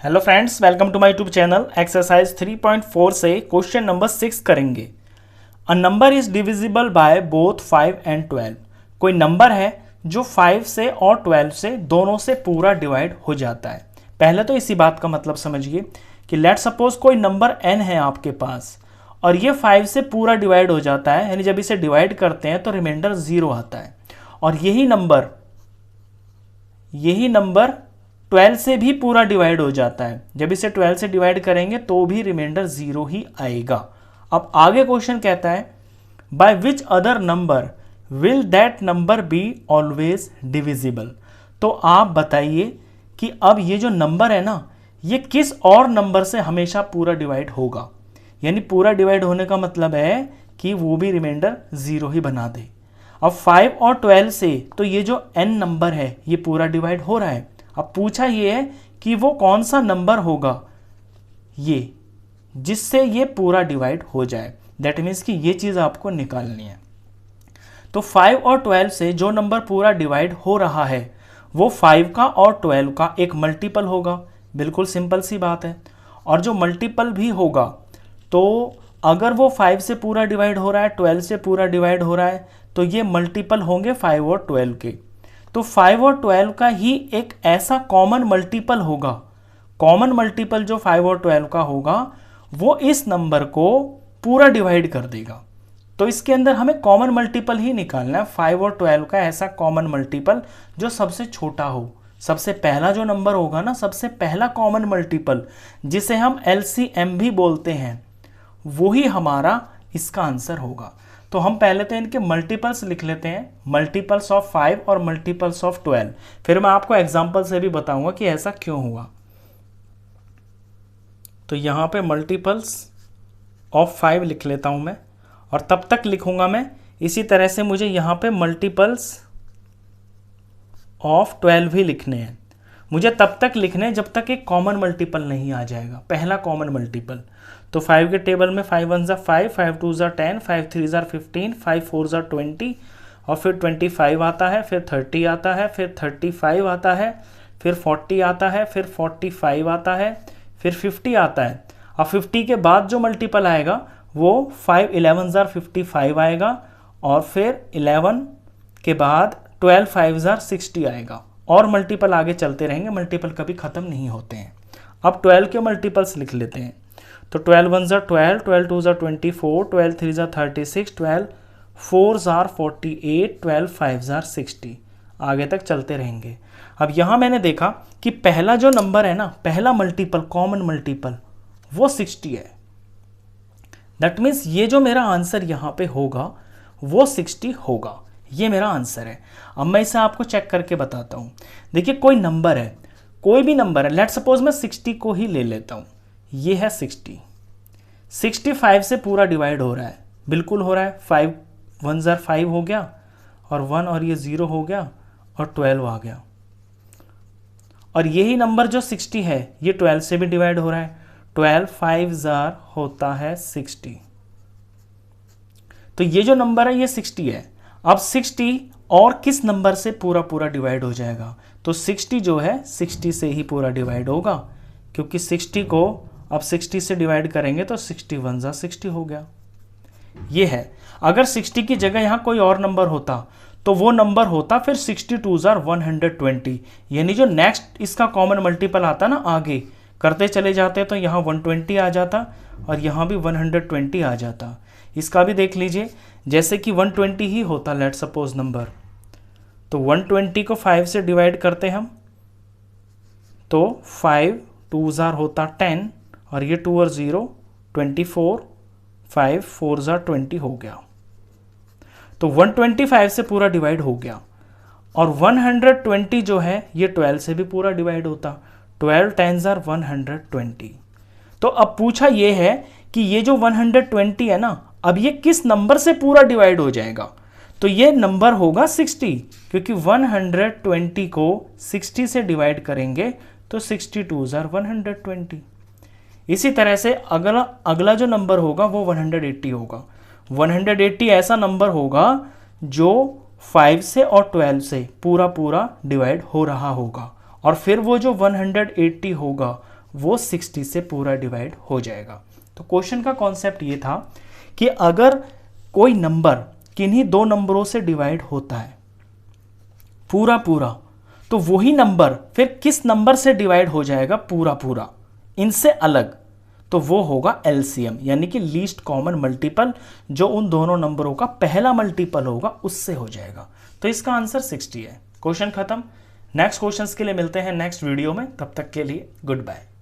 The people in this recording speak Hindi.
Hello friends, welcome to my YouTube channel. Exercise 3.4 से क्वेश्चन नंबर 6 करेंगे। A number is divisible by both 5 and 12। कोई नंबर है जो 5 से और 12 से दोनों से पूरा डिवाइड हो जाता है। पहले तो इसी बात का मतलब समझिए कि लेट सपोज कोई नंबर n है आपके पास और ये 5 से पूरा डिवाइड हो जाता है, यानी जब इसे डिवाइड करते हैं तो रिमाइंडर 0 आता है। और यही नंबर 12 से भी पूरा डिवाइड हो जाता है। जब इसे 12 से डिवाइड करेंगे तो भी रिमाइंडर 0 ही आएगा। अब आगे क्वेश्चन कहता है by which other number will that number be always divisible. तो आप बताइए कि अब ये जो नंबर है ना, ये किस और नंबर से हमेशा पूरा डिवाइड होगा। यानी पूरा डिवाइड होने का मतलब है कि वो भी रिमाइंडर 0 ही बना दे। अब 5 और 12 से तो ये जो n नंबर है ये पूरा डिवाइड हो रहा है। अब पूछा ये है कि वो कौन सा नंबर होगा ये जिससे ये पूरा डिवाइड हो जाए। दैट मीन्स कि ये चीज़ आपको निकालनी है। तो 5 और 12 से जो नंबर पूरा डिवाइड हो रहा है वो 5 का और 12 का एक मल्टीपल होगा। बिल्कुल सिंपल सी बात है। और जो मल्टीपल भी होगा तो अगर वो 5 से पूरा डिवाइड हो रहा है, 12 से पूरा डिवाइड हो रहा है, तो ये मल्टीपल होंगे 5 और 12 के। तो 5 और 12 का ही एक ऐसा कॉमन मल्टीपल होगा। कॉमन मल्टीपल जो 5 और 12 का होगा वो इस नंबर को पूरा डिवाइड कर देगा। तो इसके अंदर हमें कॉमन मल्टीपल ही निकालना है। 5 और 12 का ऐसा कॉमन मल्टीपल जो सबसे छोटा हो। सबसे पहला जो नंबर होगा ना, सबसे पहला कॉमन मल्टीपल जिसे हम LCM भी बोलते हैं, वही हमारा इसका आंसर होगा। तो हम पहले तो इनके मल्टीपल्स लिख लेते हैं, मल्टीपल्स ऑफ 5 और मल्टीपल्स ऑफ 12। फिर मैं आपको एग्जांपल से भी बताऊंगा कि ऐसा क्यों हुआ। तो यहाँ पे मल्टीपल्स ऑफ 5 लिख लेता हूँ मैं, और तब तक लिखूंगा मैं इसी तरह से मुझे यहाँ पे मल्टीपल्स ऑफ 12 भी लिखने हैं। मुझे तब तक लिखने हैं जब तक एक कॉमन मल्टीपल नहीं आ जाएगा, पहला कॉमन मल्टीपल। तो 5 के टेबल में 5 1 5, 5 2 10, 5 3 15, 5 4 20, और फिर 25 आता है, फिर 30 आता है, फिर 35 आता है, फिर 40 आता है, फिर 45 आता है, फिर 50 आता है। अब 50 के बाद जो मल्टीपल आएगा वो 5 11 55 आएगा, और फिर 11 के बाद 12 5 60 आएगा। और मल्टीपल आगे चलते रहेंगे, मल्टीपल कभी ख़त्म नहीं होते हैं। अब 12 के मल्टीपल्स लिख लेते हैं। तो 12 1 12, 12 2 24, 12 3 36, 12 4 48, 12 5 60। आगे तक चलते रहेंगे। अब यहाँ मैंने देखा कि पहला जो नंबर है ना, पहला मल्टीपल कॉमन मल्टीपल वो 60 है। दैट मीन्स ये जो मेरा आंसर यहाँ पे होगा वो 60 होगा। ये मेरा आंसर है। अब मैं इसे आपको चेक करके बताता हूँ। देखिए कोई नंबर है, कोई भी नंबर है, लेट सपोज मैं 60 को ही ले लेता हूँ। ये है 60। 65 से पूरा डिवाइड हो रहा है, बिल्कुल हो रहा है। 5 1 5 हो गया, और 1 और ये 0 हो गया, और 12 आ गया। और यही नंबर जो 60 है ये 12 से भी डिवाइड हो रहा है। 12 5 होता है 60। तो ये जो नंबर है ये 60 है। अब 60 और किस नंबर से पूरा डिवाइड हो जाएगा? तो 60 जो है 60 से ही पूरा डिवाइड होगा, क्योंकि 60 को अब 60 से डिवाइड करेंगे तो 61 60 हो गया। ये है। अगर 60 की जगह यहाँ कोई और नंबर होता तो वो नंबर होता फिर 62 120। यानी जो नेक्स्ट इसका कॉमन मल्टीपल आता ना, आगे करते चले जाते तो यहाँ 120 आ जाता, और यहाँ भी 120 आ जाता। इसका भी देख लीजिए, जैसे कि 120 ही होता लेट सपोज नंबर। तो 120 को 5 से डिवाइड करते हम, तो 5 2 होता 10, और ये 2 और 0 24, 5 4 20 हो गया। तो 125 से पूरा डिवाइड हो गया। और 120 जो है ये 12 से भी पूरा डिवाइड होता। 12 10 120। तो अब पूछा ये है कि ये जो 120 है ना, अब ये किस नंबर से पूरा डिवाइड हो जाएगा? तो ये नंबर होगा 60, क्योंकि 120 को 60 से डिवाइड करेंगे तो 62 120। इसी तरह से अगला जो नंबर होगा वो 180 होगा। 180 ऐसा नंबर होगा जो 5 से और 12 से पूरा डिवाइड हो रहा होगा, और फिर वो जो 180 होगा वो 60 से पूरा डिवाइड हो जाएगा। तो क्वेश्चन का कॉन्सेप्ट ये था कि अगर कोई नंबर किन्हीं दो नंबरों से डिवाइड होता है पूरा पूरा, तो वही नंबर फिर किस नंबर से डिवाइड हो जाएगा पूरा पूरा इनसे अलग, तो वो होगा एलसीएम, यानी कि लीस्ट कॉमन मल्टीपल, जो उन दोनों नंबरों का पहला मल्टीपल होगा उससे हो जाएगा। तो इसका आंसर 60 है। क्वेश्चन खत्म। नेक्स्ट क्वेश्चंस के लिए मिलते हैं नेक्स्ट वीडियो में, तब तक के लिए गुड बाय।